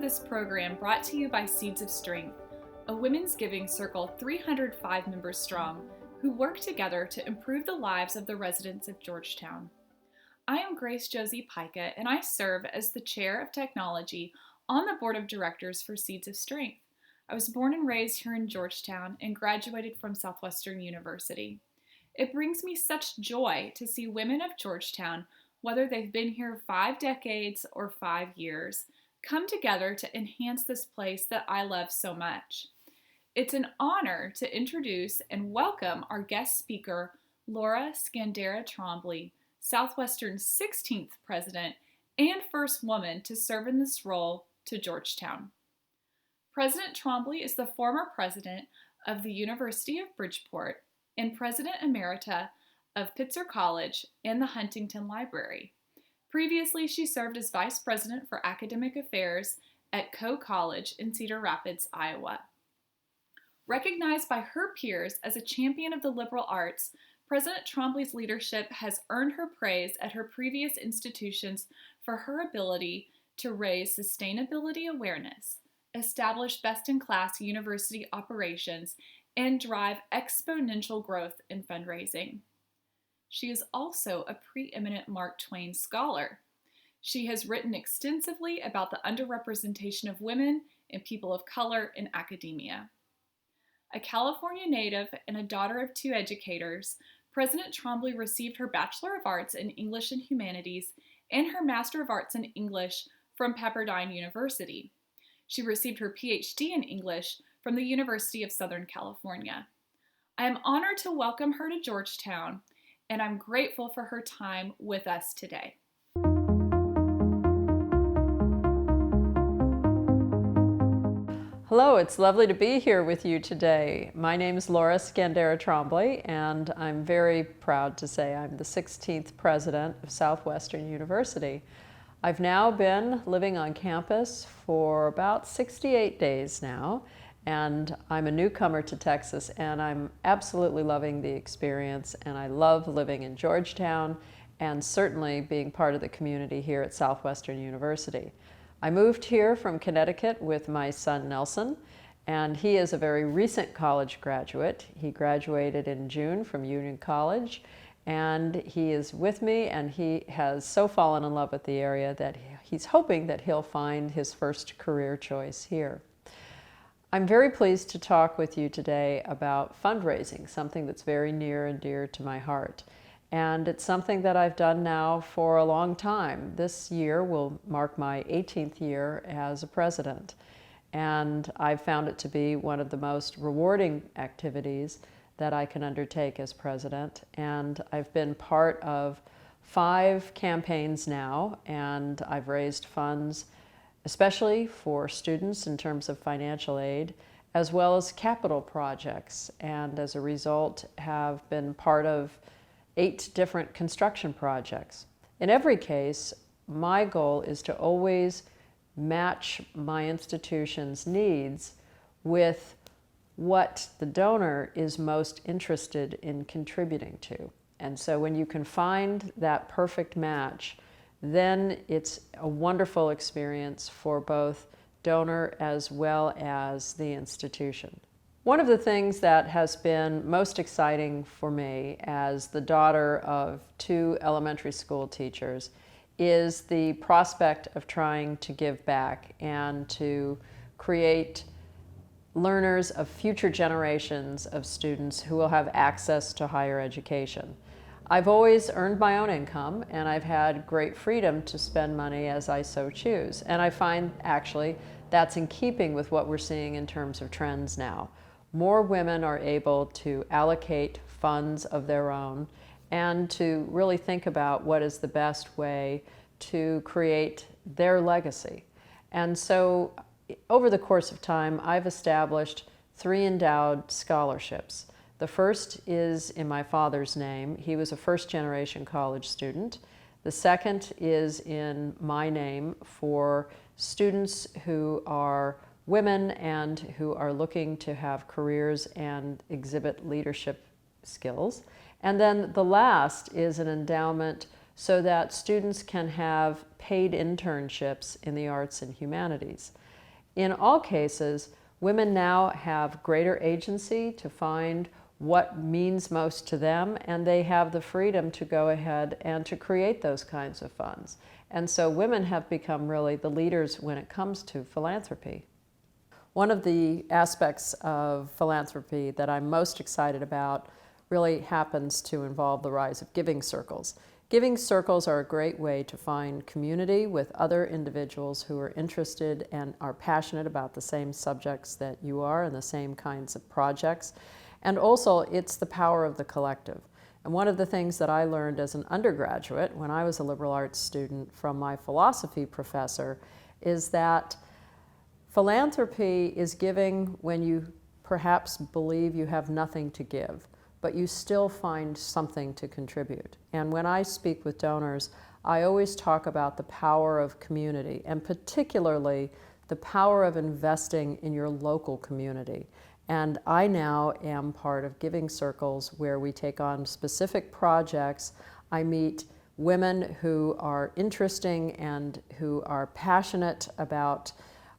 this program brought to you by Seeds of Strength, a women's giving circle 305 members strong who work together to improve the lives of the residents of Georgetown. I am Grace Josie Pica, and I serve as the Chair of Technology on the Board of Directors for Seeds of Strength. I was born and raised here in Georgetown and graduated from Southwestern University. It brings me such joy to see women of Georgetown, whether they've been here 5 decades or 5 years, come together to enhance this place that I love so much. It's an honor to introduce and welcome our guest speaker, Laura Skandera Trombley, Southwestern's 16th president and first woman to serve in this role to Georgetown. President Trombley is the former president of the University of Bridgeport and president emerita of Pitzer College and the Huntington Library. Previously, she served as vice president for academic affairs at Coe College in Cedar Rapids, Iowa. Recognized by her peers as a champion of the liberal arts, President Trombley's leadership has earned her praise at her previous institutions for her ability to raise sustainability awareness, establish best-in-class university operations, and drive exponential growth in fundraising. She is also a preeminent Mark Twain scholar. She has written extensively about the underrepresentation of women and people of color in academia. A California native and a daughter of 2 educators, President Trombley received her Bachelor of Arts in English and Humanities and her Master of Arts in English from Pepperdine University. She received her PhD in English from the University of Southern California. I am honored to welcome her to Georgetown, and I'm grateful for her time with us today. Hello, it's lovely to be here with you today. My name is Laura Skandera Trombley, and I'm very proud to say I'm the 16th president of Southwestern University. I've now been living on campus for about 68 days now, and I'm a newcomer to Texas, and I'm absolutely loving the experience, and I love living in Georgetown and certainly being part of the community here at Southwestern University. I moved here from Connecticut with my son Nelson, and he is a very recent college graduate. He graduated in June from Union College, and he is with me, and he has so fallen in love with the area that he's hoping that he'll find his first career choice here. I'm very pleased to talk with you today about fundraising, something that's very near and dear to my heart. And it's something that I've done now for a long time. This year will mark my 18th year as a president. And I've found it to be one of the most rewarding activities that I can undertake as president. And I've been part of 5 campaigns now, and I've raised funds especially for students in terms of financial aid, as well as capital projects, and as a result have been part of 8 different construction projects. In every case, my goal is to always match my institution's needs with what the donor is most interested in contributing to. And so when you can find that perfect match, then it's a wonderful experience for both donor as well as the institution. One of the things that has been most exciting for me as the daughter of 2 elementary school teachers is the prospect of trying to give back and to create learners of future generations of students who will have access to higher education. I've always earned my own income, and I've had great freedom to spend money as I so choose. And I find actually that's in keeping with what we're seeing in terms of trends now. More women are able to allocate funds of their own and to really think about what is the best way to create their legacy. And so over the course of time, I've established 3 endowed scholarships. The first is in my father's name. He was a first-generation college student. The second is in my name for students who are women and who are looking to have careers and exhibit leadership skills. And then the last is an endowment so that students can have paid internships in the arts and humanities. In all cases, women now have greater agency to find what means most to them, and they have the freedom to go ahead and to create those kinds of funds. And so women have become really the leaders when it comes to philanthropy. One of the aspects of philanthropy that I'm most excited about really happens to involve the rise of giving circles. Giving circles are a great way to find community with other individuals who are interested and are passionate about the same subjects that you are and the same kinds of projects. And also, it's the power of the collective. And one of the things that I learned as an undergraduate when I was a liberal arts student from my philosophy professor is that philanthropy is giving when you perhaps believe you have nothing to give, but you still find something to contribute. And when I speak with donors, I always talk about the power of community, and particularly the power of investing in your local community. And I now am part of giving circles where we take on specific projects. I meet women who are interesting and who are passionate about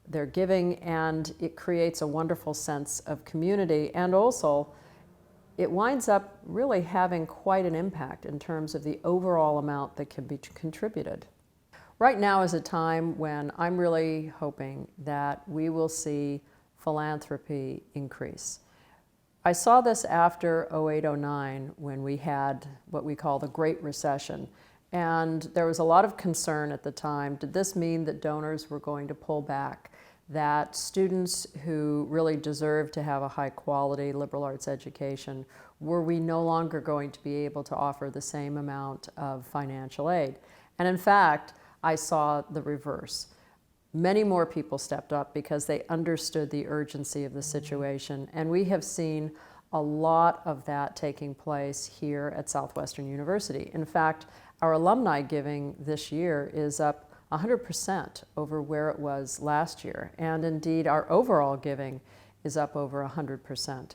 their giving, and it creates a wonderful sense of community. And also, it winds up really having quite an impact in terms of the overall amount that can be contributed. Right now is a time when I'm really hoping that we will see philanthropy increase. I saw this after 08-09 when we had what we call the Great Recession. And there was a lot of concern at the time. Did this mean that donors were going to pull back? That students who really deserve to have a high quality liberal arts education, were we no longer going to be able to offer the same amount of financial aid? And in fact, I saw the reverse. Many more people stepped up because they understood the urgency of the situation, and we have seen a lot of that taking place here at Southwestern University. In fact, our alumni giving this year is up 100% over where it was last year, and indeed our overall giving is up over 100%.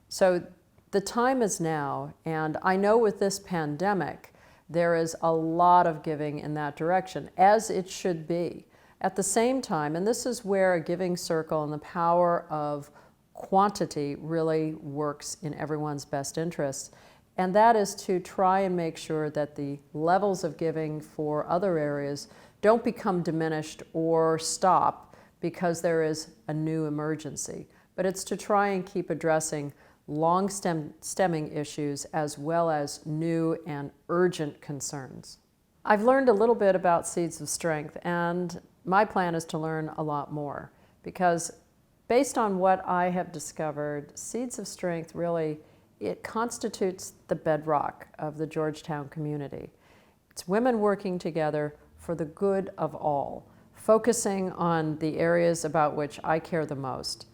So the time is now, and I know with this pandemic there is a lot of giving in that direction, as it should be. At the same time, and this is where a giving circle and the power of quantity really works in everyone's best interests, and that is to try and make sure that the levels of giving for other areas don't become diminished or stop because there is a new emergency. But it's to try and keep addressing stemming issues as well as new and urgent concerns. I've learned a little bit about Seeds of Strength, and my plan is to learn a lot more, because based on what I have discovered, Seeds of Strength really, it constitutes the bedrock of the Georgetown community. It's women working together for the good of all, focusing on the areas about which I care the most: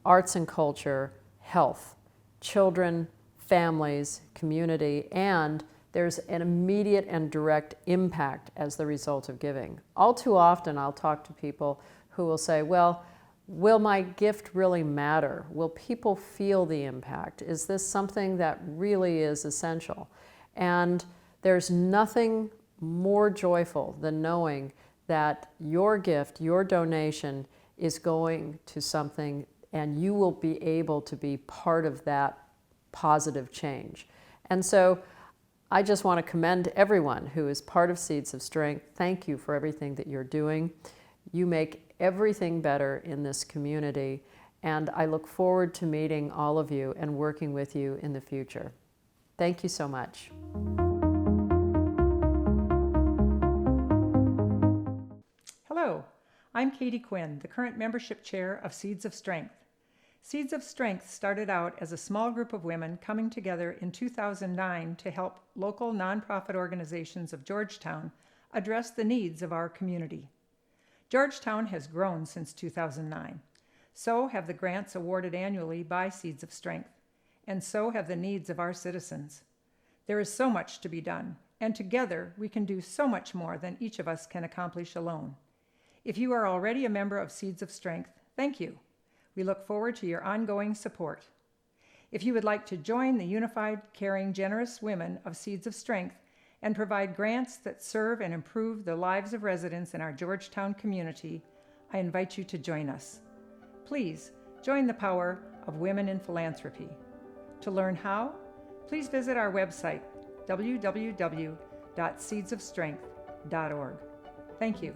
arts and culture, health, children, families, community, and there's an immediate and direct impact as the result of giving. All too often I'll talk to people who will say, well, will my gift really matter? Will people feel the impact? Is this something that really is essential? And there's nothing more joyful than knowing that your gift, your donation is going to something and you will be able to be part of that positive change. And so I just want to commend everyone who is part of Seeds of Strength. Thank you for everything that you're doing. You make everything better in this community, and I look forward to meeting all of you and working with you in the future. Thank you so much. Hello, I'm Katie Quinn, the current membership chair of Seeds of Strength. Seeds of Strength started out as a small group of women coming together in 2009 to help local nonprofit organizations of Georgetown address the needs of our community. Georgetown has grown since 2009. So have the grants awarded annually by Seeds of Strength, and so have the needs of our citizens. There is so much to be done, and together we can do so much more than each of us can accomplish alone. If you are already a member of Seeds of Strength, thank you. We look forward to your ongoing support. If you would like to join the unified, caring, generous women of Seeds of Strength and provide grants that serve and improve the lives of residents in our Georgetown community, I invite you to join us. please join the power of women in philanthropy. To learn how, please visit our website, www.seedsofstrength.org. Thank you.